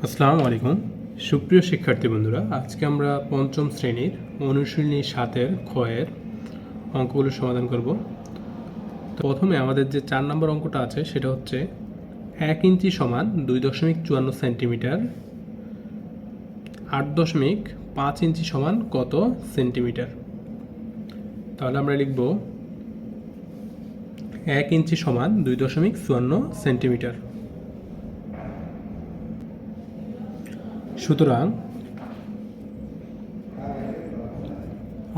আসসালামু আলাইকুম সুপ্রিয় শিক্ষার্থী বন্ধুরা, আজকে আমরা পঞ্চম শ্রেণীর অনুশীলনী 7-এর ক্ষয়ের অঙ্কগুলো সমাধান করব। তো প্রথমে আমাদের যে 4 নম্বর অঙ্কটা আছে সেটা হচ্ছে 1 ইঞ্চি সমান 2.54 সেন্টিমিটার, 8.5 ইঞ্চি সমান কত সেন্টিমিটার। তাহলে আমরা লিখব 1 ইঞ্চি সমান 2.54 সেন্টিমিটার। সুতরাং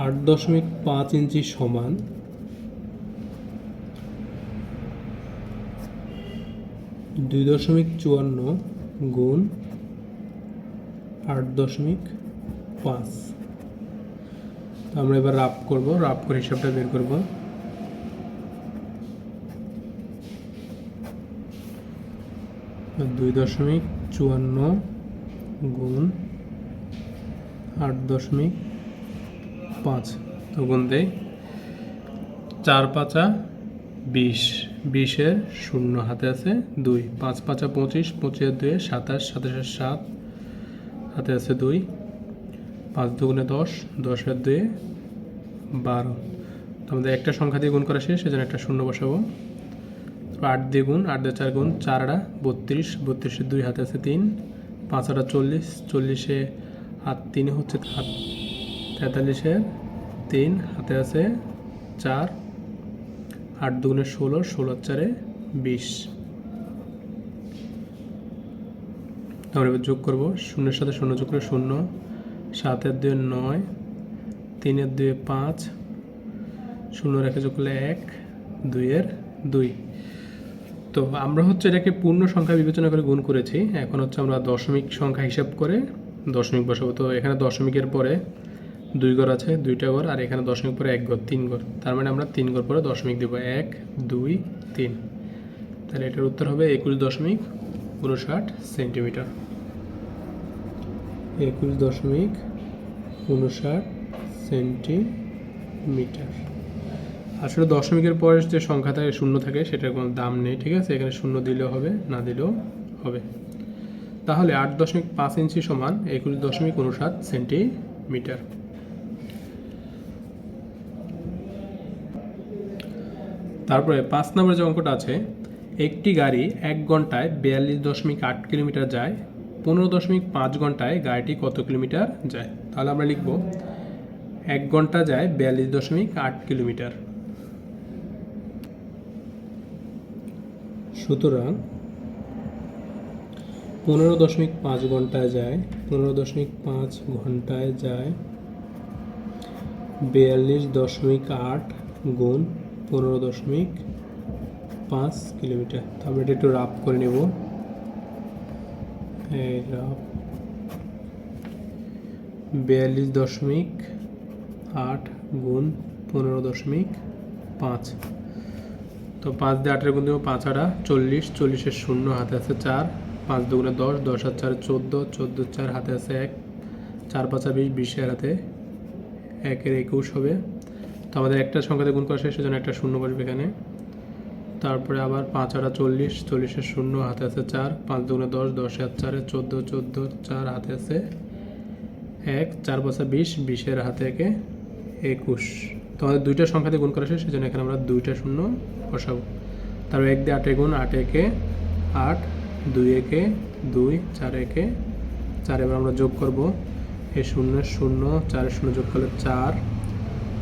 8.5 ইঞ্চি সমান 2.54 গুণ 8.5। আমরা এবার রাফ করব, রাফ করে হিসাবটা বের করব। দুই 2.54 গুণ 8.5, তো গুণ দেই 4 5 20, 20-এর শূন্য হাতে আছে 2, 5 5 25, 25-এর 2 27, 27-এর 7 হাতে আছে 2, 5 2 10, 10-এর 2 12। তো আমাদের একটা সংখ্যা দিয়ে গুণ করা শেষ, সেজন্য একটা শূন্য বসাবো। 8 দিয়ে গুণ, 8 দিয়ে 4 গুণ, 4 8 32, 32-এর 2 হাতে আছে 3, 5 8 40, 40-এ হাত 3 হচ্ছে 43-এর 3 হাতে আছে 4, 8 2 16, 16 4 20। আমরা এবার যোগ করব, শূন্যের সাথে শূন্য যোগ করে 0, 7-এর 2 9, 3-এর 2 5, 0 রেখে যোগ করলে 1, 2-এর 2। তো আমরা হচ্ছে এটাকে পূর্ণ সংখ্যা বিবেচনা করে গুণ করেছি। এখন হচ্ছে আমরা দশমিক সংখ্যা হিসাব করে দশমিক বসাবো। তো এখানে দশমিকের পরে 2 ঘর আছে, 2টা ঘর, আর এখানে দশমিক পরে 1 ঘর, 3 ঘর। তার মানে আমরা 3 ঘর পরে দশমিক দেব, 1 2 3। তাহলে এটার উত্তর হবে 21.59 সেন্টিমিটার। 21.59 সেন্টিমিটার। আসলে দশমিকের পরে যে সংখ্যা থাকে, শূন্য থাকে, সেটার কোনো দাম নেই, ঠিক আছে? এখানে শূন্য দিলেও হবে, না দিলেও হবে। তাহলে 8.5 ইঞ্চি সমান 21.59 সেন্টিমিটার। তারপরে 5 নম্বর যে অঙ্কটা আছে, একটি গাড়ি 1 ঘন্টায় 42.8 কিলোমিটার যায়, 15.5 ঘন্টায় গাড়িটি কত কিলোমিটার যায়? তাহলে আমরা লিখব 1 ঘন্টা যায় 42.8 কিলোমিটার। সুতরাং 15.5 ঘন্টায় যায়, 15.5 ঘন্টায় যায় 42.8 গুণ 15.5 কিলোমিটার। তো আমরা এটা একটু রাফ করে নেব। রাফ 42.8 গুণ 15.5। তো 5 দিয়ে 8-এর গুণ দেবো, 5 8 40, 40-এর শূন্য হাতে আছে 4, 5 2 10, 10 আর 4 14, 14 4 হাতে আছে 1, 4 5 20, 20-এর হাতে 1-এর 21 হবে। তো আমাদের একটা সংখ্যাতে গুণ করা শেষ, সেজন্য একটা শূন্য বসবে এখানে। তারপরে আবার 5 8 40, 40-এর শূন্য হাতে আছে 4, 5 2 10, 10 আর 4 14, 14 4 হাতে আছে 1, 4 5 20, 20-এর হাতে 21। তো আমাদের দুইটা সংখ্যাতে গুণ করা শেষ, সেজন্য এখানে আমরা দুইটা শূন্য বসাবো। তারপর 1 দিয়ে 8-এ গুণ, 8 1 8, 2 1 2, 4 1 4। এবার আমরা যোগ করব, এই শূন্যের শূন্য, 4-এর শূন্য যোগ করলে 4,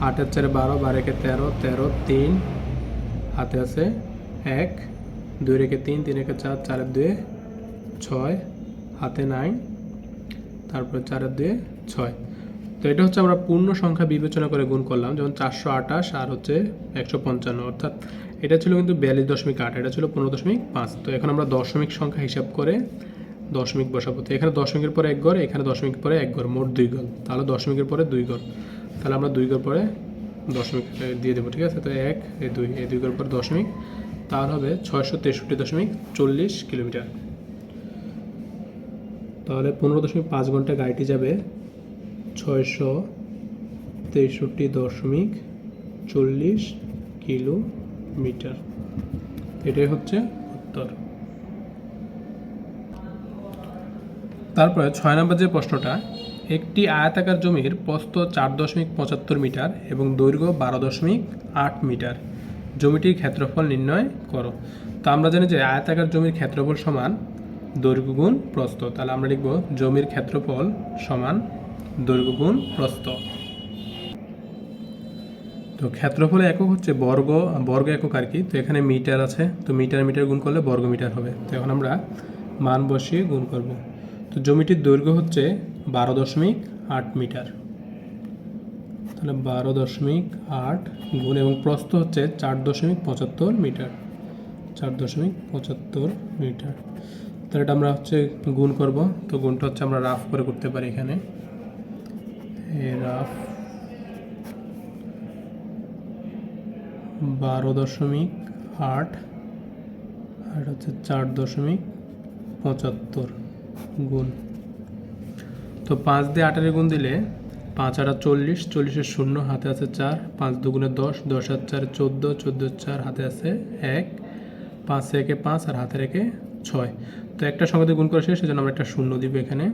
8 আর 4 12, 12 1 13, 13 3 হাতে আছে 1, 2 রেখে 3, 3 1 4, 4 2 6 হাতে 9, তারপরে 4 2 6। তো এটা হচ্ছে আমরা পূর্ণ সংখ্যা বিবেচনা করে গুণ করলাম, যেমন 428 আর হচ্ছে 155, অর্থাৎ এটা ছিল কিন্তু 42.8, এটা ছিল 15.5। তো এখন আমরা দশমিক সংখ্যা হিসাব করে দশমিক বসাবো। তো এখানে দশমিকের পরে 1 ঘর, এখানে দশমিকের পরে 1 ঘর, মোট 2 ঘর। তাহলে দশমিকের পরে 2 ঘর, তাহলে আমরা 2 ঘর পরে দশমিক দিয়ে দেবো, ঠিক আছে? তো 1 এই 2, এই 2 ঘর পরে দশমিক, তার হবে 663.40 কিলোমিটার। তাহলে 15.5 ঘন্টা গাড়িটি যাবে 663.40 কিলোমিটার। এটাই হচ্ছে উত্তর। তারপরে 6 নম্বর যে প্রশ্নটা, একটি আয়তাকার জমির প্রস্থ 4.75 মিটার এবং দৈর্ঘ্য 12.8 মিটার, জমিটির ক্ষেত্রফল নির্ণয় করো। তো আমরা জানি যে আয়তাকার জমির ক্ষেত্রফল সমান দৈর্ঘ্য গুণ প্রস্থ। তাহলে আমরা লিখব জমির ক্ষেত্রফল সমান দৈর্ঘ্য গুণ প্রস্থ। তো ক্ষেত্রফলের একক হচ্ছে বর্গ একক আর কি। তো এখানে মিটার আছে, তো মিটার গুণ করলে বর্গ মিটার হবে। তো এখন আমরা মান বসিয়ে গুণ করব। তো জমিটির দৈর্ঘ্য হচ্ছে 12.8 মিটার, তাহলে 12.8 গুণ, এবং প্রস্থ হচ্ছে 4.75 মিটার, 4.75 মিটার। তাহলে এটা আমরা হচ্ছে গুণ করব। তো গুণটা হচ্ছে আমরা রাফ করে করতে পারি এখানে, রাফ 12.8 আর হচ্ছে 4.75 গুণ। তো 5 দিয়ে 8 গুণ দিলে 5 8 40, 40 শূন্য, হাতে আছে 4, 5 দুগুণে 10, 10 আর 4 14, 14 4, হাতে আছে 1, 5 একে 5 আর হাতে রেখে 6। তো একটা সংখ্যা দিয়ে গুণ করে শেষ, সেজন্য আমরা একটা শূন্য দিব এখানে।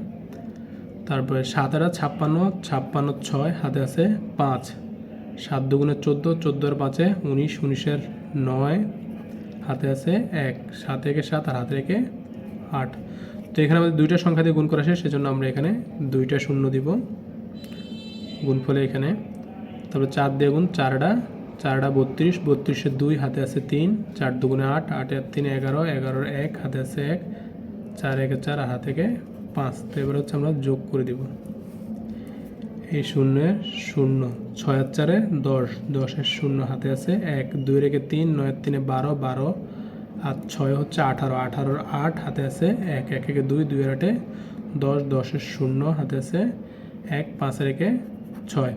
তারপরে 7 আর 56, 56 6, হাতে আছে 5, 7 দুগুণে 14, 14 আর 5 19, 19 এর 9, হাতে আছে 1, 7 একে 7 আর হাতে রেখে 8। তো এখানে আমাদের দুইটা সংখ্যা দিয়ে গুণ করা শেষ, সেজন্য আমরা এখানে দুইটা শূন্য দিব গুণফলে এখানে। তারপর 4 দিয়ে গুণ, 4 32, 32 এর 2, হাতে আছে 3, 4 দুগুণে 8, 8 আর 3 11, 11 এর 1, হাতে আছে 1, 4 একে 4 আর হাতে থেকে 5। তো এবার হচ্ছে আমরা যোগ করে দিব এই শূন্যের শূন্য, 6 আর 4 10, 10 এর শূন্য, হাতে আছে 1, 2 রেখে 3, 9 আর 3 12, 12 আর 6 হচ্ছে 18, 18 এর 8, হাতে আছে 1, 1 একে 2, 2 এর 8 10, 10 এর শূন্য, হাতে আছে 1, 5 রেখে 6।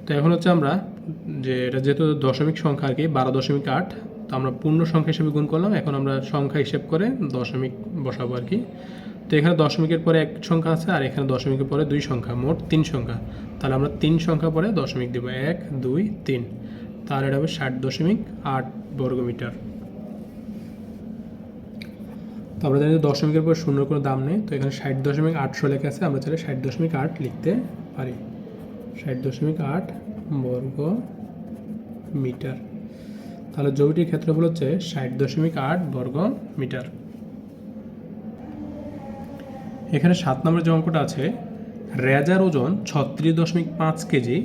তো এখন হচ্ছে আমরা যে এটা যেহেতু দশমিক সংখ্যা আর কি, 12.8, তো আমরা পূর্ণ সংখ্যা হিসেবে গুণ করলাম। এখন আমরা সংখ্যা হিসেব করে দশমিক বসাবো আর কি। তো এখানে দশমিকের পরে এক সংখ্যা আছে, আর এখানে দশমিকের পরে দুই সংখ্যা, মোট 3 সংখ্যা। তাহলে আমরা 3 সংখ্যা পরে দশমিক দেবো, 1 2 3। তাহলে এটা হবে 60.8 বর্গমিটার। তো আমরা জানি দশমিকের পর শূন্যর কোনো দাম নেই, তো এখানে 60.800 লেখা আছে, আমরা চাইলে 60.8 লিখতে পারি, 60.8 বর্গ মিটার। তাহলে জমিটির ক্ষেত্রফল হচ্ছে 60.8 বর্গ মিটার। এখানে 7 নম্বরের যে অঙ্কটা আছে, রেজার ওজন 36.5 কেজি,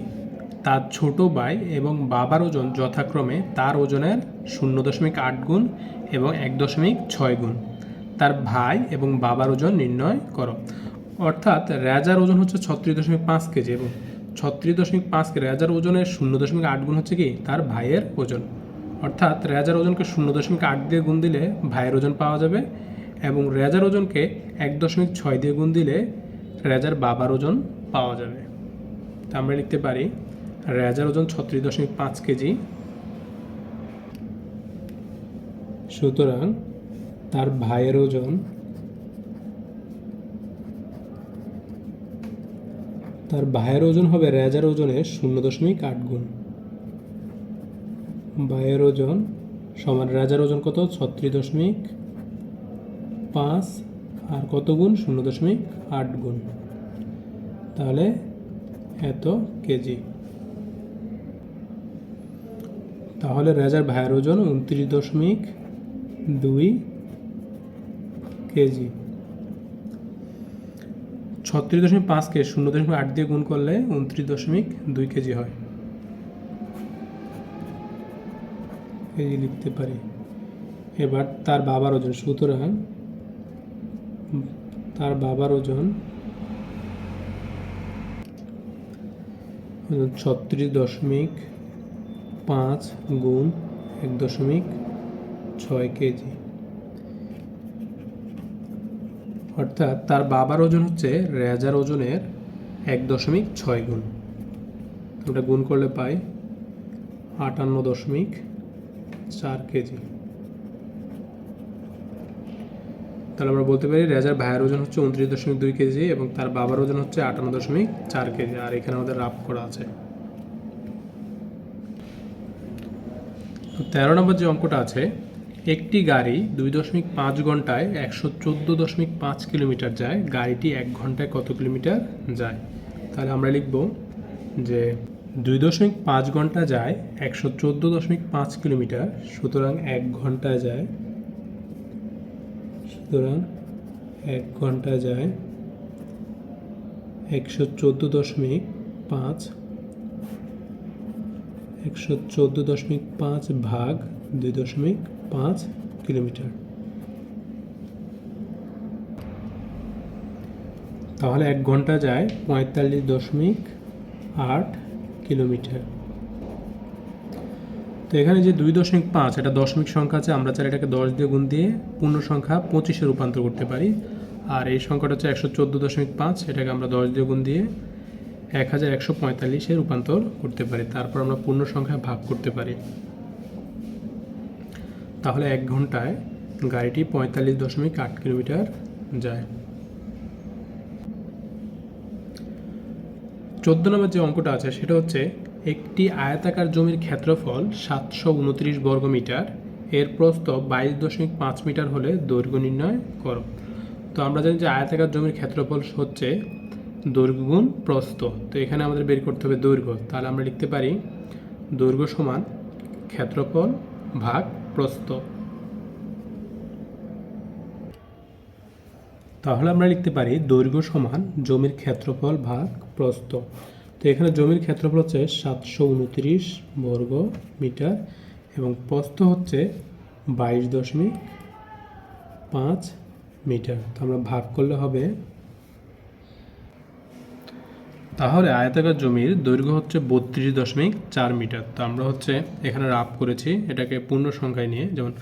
তার ছোট ভাই এবং বাবার ওজন যথাক্রমে তার ওজনের 0.8 গুণ এবং 1.6 গুণ। তার ভাই এবং বাবার ওজন নির্ণয় করো। অর্থাৎ রেজার ওজন হচ্ছে 36.5 কেজি এবং 36.5 রেজার ওজনের 0.8 গুণ হচ্ছে কি তার ভাইয়ের ওজন। অর্থাৎ রেজার ওজনকে 0.8 দিয়ে গুণ দিলে ভাইয়ের ওজন পাওয়া যাবে, এবং রেজার ওজনকে 1.6 দিয়ে গুণ দিলে রেজার বাবার ওজন পাওয়া যাবে। তা আমরা লিখতে পারি রেজার ওজন 36.5 কেজি, সুতরাং তার ভাইয়ের ওজন হবে রেজার ওজনের 0.8 গুণ। ভাইয়ের ওজন সমান রেজার ওজন কত, 36.5 আর কত গুণ, 0.8 গুণ, তাহলে এত কেজি। তাহলে রেজার ভাইয়ের ওজন 29.2 কেজি। 36.5কে 0.8 দিয়ে গুণ করলে 29.2 কেজি হয়, কেজি লিখতে পারি। এবার তার বাবার ওজন, সুতরাং তার বাবার ওজন 36.5 গুণ 1.6 কেজি। অর্থাৎ তার বাবার ওজন হচ্ছে রেজার ওজনের 1.6 গুণ। আমরা গুণ করলে পাই 58.4 কেজি। তাহলে আমরা বলতে পারি রেজার ভাইয়ের ওজন হচ্ছে 29.2 কেজি এবং তার বাবার ওজন হচ্ছে 58.4 কেজি। আর এখানে আমাদের রাফ করা আছে। 13 নম্বর যে অঙ্কটা আছে, একটি গাড়ি 2.5 ঘন্টায় 114.5 কিলোমিটার যায়, গাড়িটি 1 ঘন্টায় কত কিলোমিটার যায়? তাহলে আমরা লিখব যে 2.5 ঘন্টা যায় 114.5 কিলোমিটার, সুতরাং 1 ঘন্টা যায়, সুতরাং 1 ঘন্টা যায় 114.5 ভাগ 2.5 কিলোমিটার। তাহলে 1 ঘন্টা যায় 45.8 কিলোমিটার। তো এখানে যে 2.5 এটা দশমিক সংখ্যা আছে, আমরা চাই এটাকে 10 দিয়ে গুণ দিয়ে পূর্ণ সংখ্যা 25-এ রূপান্তর করতে পারি। আর এই সংখ্যাটা হচ্ছে 114.5, এটাকে আমরা 10 দিয়ে গুণ দিয়ে 1145-এ রূপান্তর করতে পারি। তারপর আমরা পূর্ণ সংখ্যায় ভাগ করতে পারি। তাহলে 1 ঘন্টায় গাড়িটি 45.8 কিলোমিটার যায়। 14 নম্বর যে অঙ্কটা আছে সেটা হচ্ছে একটি আয়তাকার জমির ক্ষেত্রফল 729 বর্গ মিটার, এর প্রস্থ 22.5 মিটার হলে দৈর্ঘ্য নির্ণয় করো। তো আমরা জানি যে আয়তাকার জমির ক্ষেত্রফল হচ্ছে দৈর্ঘ্য গুণ প্রস্থ। তো এখানে আমাদের বের করতে হবে দৈর্ঘ্য। তাহলে আমরা লিখতে পারি দৈর্ঘ্য সমান ক্ষেত্রফল ভাগ প্রস্থ। তাহলে আমরা লিখতে পারি দৈর্ঘ্য সমান জমির ক্ষেত্রফল ভাগ প্রস্থ। তো এখানে জমির ক্ষেত্রফল হচ্ছে 729 বর্গ মিটার এবং প্রস্থ হচ্ছে 22.5 মিটার। তো আমরা ভাগ করলে হবে, তাহলে আয়তাকার জমির দৈর্ঘ্য হচ্ছে 32.4 মিটার। তো আমরা হচ্ছে এখানে রাফ করেছি এটাকে পূর্ণ সংখ্যায় নিয়ে, যেমন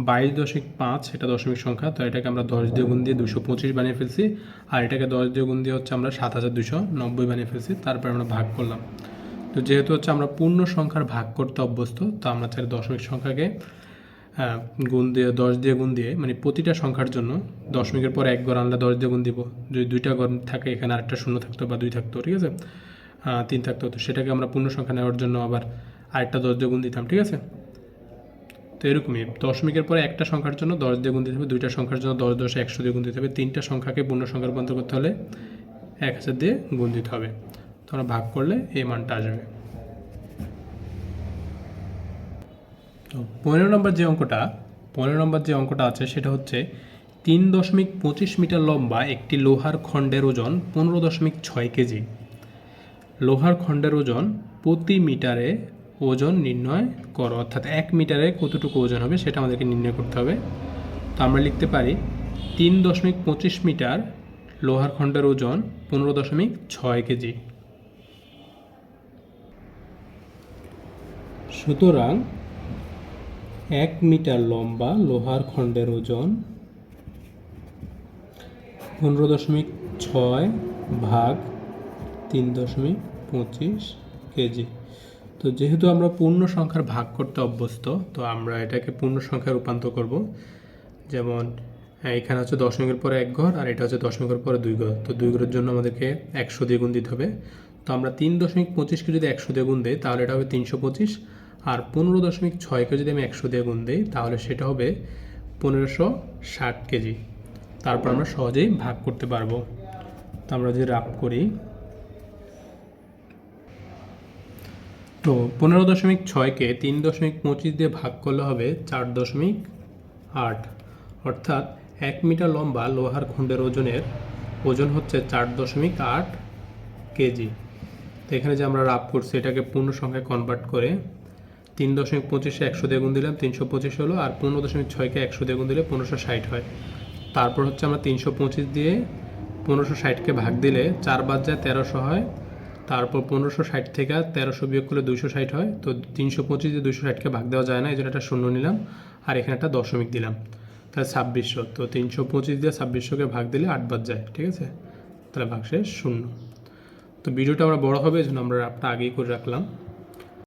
22.5 এটা দশমিক সংখ্যা, তো এটাকে আমরা 10 দিয়ে গুণ দিয়ে 225 বানিয়ে ফেলছি, আর এটাকে 10 দিয়ে গুণ দিয়ে হচ্ছে আমরা 7290 বানিয়ে ফেলছি। তারপর আমরা ভাগ করলাম। তো যেহেতু হচ্ছে আমরা পূর্ণ সংখ্যার ভাগ করতে অভ্যস্ত, তো আমরা চাই দশমিক সংখ্যাকে গুণ দিয়ে 10 দিয়ে গুণ দিয়ে, মানে প্রতিটা সংখ্যার জন্য দশমিকের পর 1 ঘর আনলে 10 দিয়ে গুণ দিব। যদি 2টা ঘর থাকে এখানে আরেকটা শূন্য থাকতো বা 2 থাকতো, ঠিক আছে, 3 থাকতো, তো সেটাকে আমরা পূর্ণ সংখ্যা নেওয়ার জন্য আবার আরেকটা 10 দিয়ে গুণ দিতাম, ঠিক আছে। তো এরকমই দশমিকের পরে একটা সংখ্যার জন্য 10 দিয়ে গুণ দিতে হবে, 2টা সংখ্যার জন্য 10 10 100 দিয়ে গুণ দিতে হবে, 3টা সংখ্যাকে পূর্ণ সংখ্যা রূপান্তর করতে হলে 1000 দিয়ে গুণ দিতে হবে। তো আমরা ভাগ করলে এই মানটা আসবে। 15 নম্বর যে অঙ্কটা আছে সেটা হচ্ছে 3.25 মিটার লম্বা একটি লোহার খণ্ডের ওজন 15.6 কেজি। লোহার খণ্ডের ওজন প্রতি মিটারে ওজন নির্ণয় করো, অর্থাৎ 1 মিটারে কতটুকু ওজন হবে সেটা আমাদেরকে নির্ণয় করতে হবে। তো আমরা লিখতে পারি 3.25 মিটার লোহার খণ্ডের ওজন 15.6 কেজি। সুতরাং 1 মিটার লম্বা লোহার খণ্ডের ওজন 15.6 ভাগ 3.25 কেজি। তো যেহেতু আমরা পূর্ণ সংখ্যার ভাগ করতে অভ্যস্ত, তো আমরা এটাকে পূর্ণ সংখ্যায় রূপান্তর করব। যেমন এখানে হচ্ছে দশমিকের পরে 1 ঘর আর এটা হচ্ছে দশমিকের পরে 2 ঘর। তো 2 ঘরের জন্য আমাদেরকে 100 দিয়ে গুণ দিতে হবে। তো আমরা 3.25কে যদি 100 দিয়ে গুণ দিই তাহলে এটা হবে 325, আর 15.6কে যদি আমি 100 দিয়ে গুণ দিই তাহলে সেটা হবে 1560 কেজি। তারপর আমরা সহজেই ভাগ করতে পারবো। তো আমরা যদি রাফ করি, তো 15.6কে 3.25 দিয়ে ভাগ করলে হবে 4.8, অর্থাৎ 1 মিটার লম্বা লোহার খণ্ডের ওজন হচ্ছে 4.8 কেজি। তো এখানে যে আমরা রাফ করছি এটাকে পূর্ণ সংখ্যায় কনভার্ট করে 3.25-এ 100 দিয়ে গুণ দিলাম 325 হলো, আর 15.6কে 100 দিয়ে গুণ দিলে 1560 হয়। তারপর হচ্ছে আমরা 325 দিয়ে 1560কে ভাগ দিলে 4 বাদ যায় 1300 হয়। তারপর 1560 থেকে 1300 বিয়োগ করলে 260 হয়। তো 325 দিয়ে 260কে ভাগ দেওয়া যায় না, এই জন্য একটা শূন্য নিলাম আর এখানে একটা দশমিক দিলাম, তাহলে 2600। তো 325 দিয়ে 2600কে ভাগ দিলে 8 বাদ যায়, ঠিক আছে, তাহলে ভাগশেষ 0। তো ভিডিওটা আমরা বড় হবে এই জন্য আমরা আগেই করে রাখলাম।